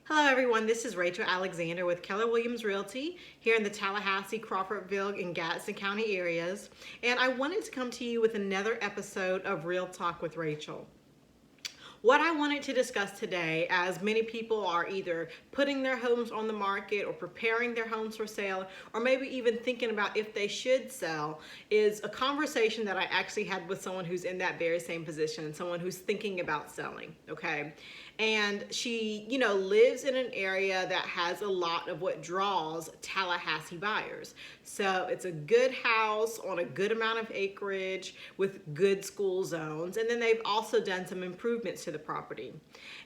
Hello everyone, this is Rachel Alexander with Keller Realty here in the Tallahassee, Crawfordville, and Gadsden County areas. And I wanted to come to you with another episode of Real Talk with Rachel. What I wanted to discuss today, as many people are either putting their homes on the market or preparing their homes for sale, or maybe even thinking about if they should sell, is a conversation that I actually had with someone who's in that very same position, someone who's thinking about selling, okay? And she, lives in an area that has a lot of what draws Tallahassee buyers. So it's a good house on a good amount of acreage with good school zones. And then they've also done some improvements to the property.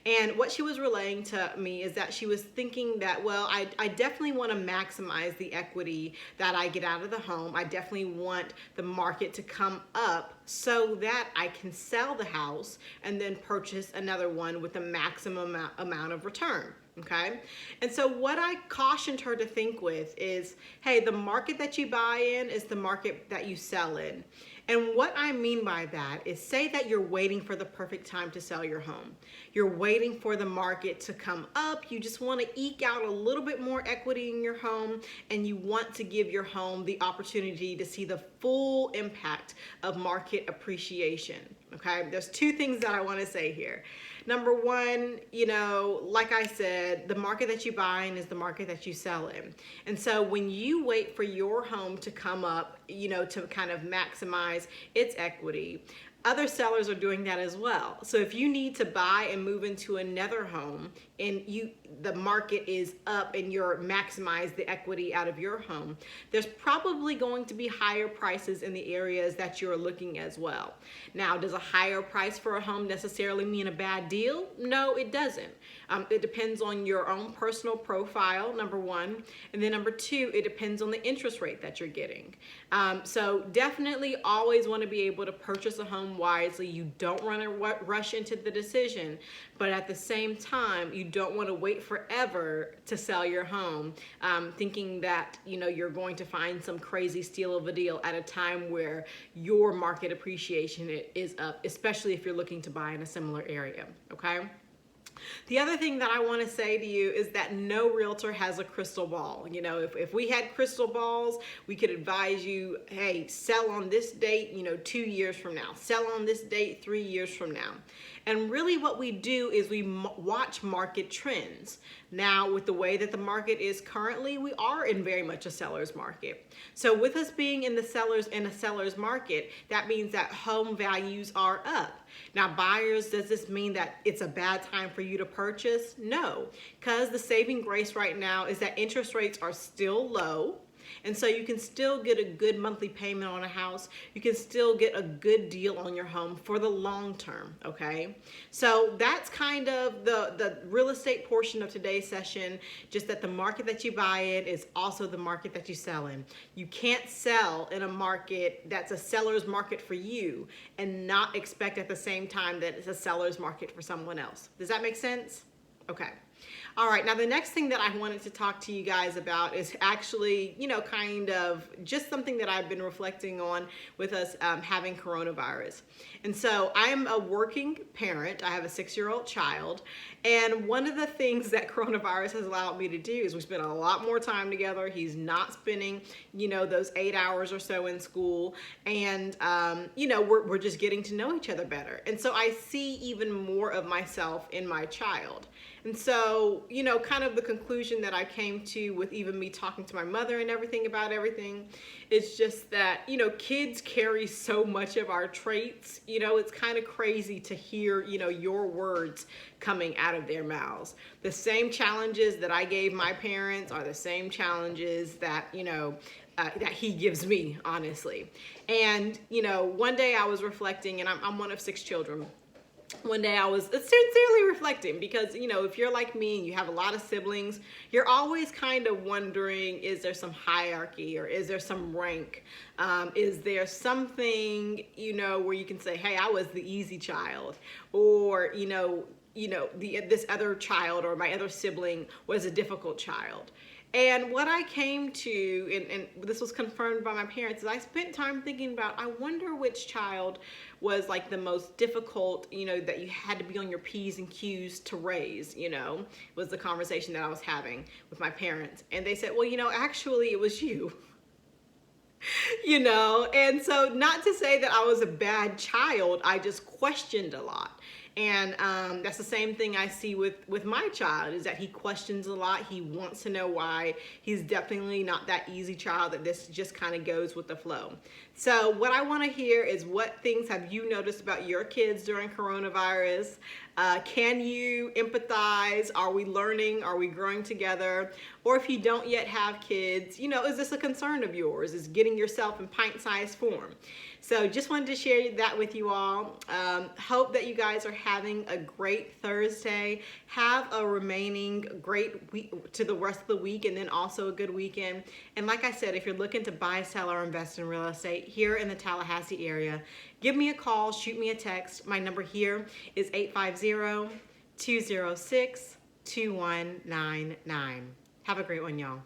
And what she was relaying to me is that she was thinking that, well, I definitely want to maximize the equity that I get out of the home. I definitely want the market to come up so that I can sell the house and then purchase another one with a maximum amount of return. Okay. And so what I cautioned her to think with is, hey, the market that you buy in is the market that you sell in. And what I mean by that is, say that you're waiting for the perfect time to sell your home. You're waiting for the market to come up. You just want to eke out a little bit more equity in your home, and you want to give your home the opportunity to see the full impact of market appreciation. Okay, there's two things that I want to say here. Number one, like I said, the market that you buy in is the market that you sell in. And so when you wait for your home to come up, to kind of maximize its equity, other sellers are doing that as well. So if you need to buy and move into another home and the market is up and you're maximize the equity out of your home, there's probably going to be higher prices in the areas that you're looking as well. Now, does a higher price for a home necessarily mean a bad deal? No, it doesn't. It depends on your own personal profile, number one. And then number two, it depends on the interest rate that you're getting. So definitely always want to be able to purchase a home wisely. You don't want to rush into the decision, but at the same time, you don't want to wait forever to sell your home, thinking that you're going to find some crazy steal of a deal at a time where your market appreciation is up, especially if you're looking to buy in a similar area. Okay. The other thing that I want to say to you is that no realtor has a crystal ball. If we had crystal balls, we could advise you, hey, sell on this date, 2 years from now, sell on this date 3 years from now. And really what we do is we watch market trends. Now, with the way that the market is currently, we are in very much a seller's market. So with us being in a seller's market, that means that home values are up. Now, buyers, does this mean that it's a bad time for you to purchase? No, because the saving grace right now is that interest rates are still low. And so you can still get a good monthly payment on a house. You can still get a good deal on your home for the long term, okay? So that's kind of the real estate portion of today's session, just that the market that you buy in is also the market that you sell in. You can't sell in a market that's a seller's market for you and not expect at the same time that it's a seller's market for someone else. Does that make sense? Okay. All right, now the next thing that I wanted to talk to you guys about is actually, kind of just something that I've been reflecting on with us having coronavirus. And so I am a working parent. I have a 6-year-old child. And one of the things that coronavirus has allowed me to do is we spend a lot more time together. He's not spending, those 8 hours or so in school. And, we're just getting to know each other better. And so I see even more of myself in my child. And so, kind of the conclusion that I came to with even me talking to my mother and everything about everything, it's just that, kids carry so much of our traits. It's kind of crazy to hear, your words coming out of their mouths. The same challenges that I gave my parents are the same challenges that, that he gives me, honestly. And, one day I was reflecting, and I'm one of 6 children. One day I was sincerely reflecting because, if you're like me and you have a lot of siblings, you're always kind of wondering, is there some hierarchy or is there some rank? Is there something, where you can say, hey, I was the easy child, or, this other child or my other sibling was a difficult child. And what I came to, and this was confirmed by my parents, is I spent time thinking about, I wonder which child was like the most difficult, that you had to be on your P's and Q's to raise, was the conversation that I was having with my parents. And they said, well, actually it was you. And so not to say that I was a bad child, I just questioned a lot. And that's the same thing I see with my child, is that he questions a lot. He wants to know why. He's definitely not that easy child that this just kind of goes with the flow. So what I want to hear is, what things have you noticed about your kids during coronavirus? Can you empathize? Are we learning? Are we growing together? Or if you don't yet have kids, is this a concern of yours? Is getting yourself in pint-sized form? So just wanted to share that with you all. Hope that you guys are having a great Thursday. Have a remaining great week to the rest of the week, and then also a good weekend. And like I said, if you're looking to buy, sell, or invest in real estate here in the Tallahassee area, give me a call, shoot me a text. My number here is 850-206-2199. Have a great one, y'all.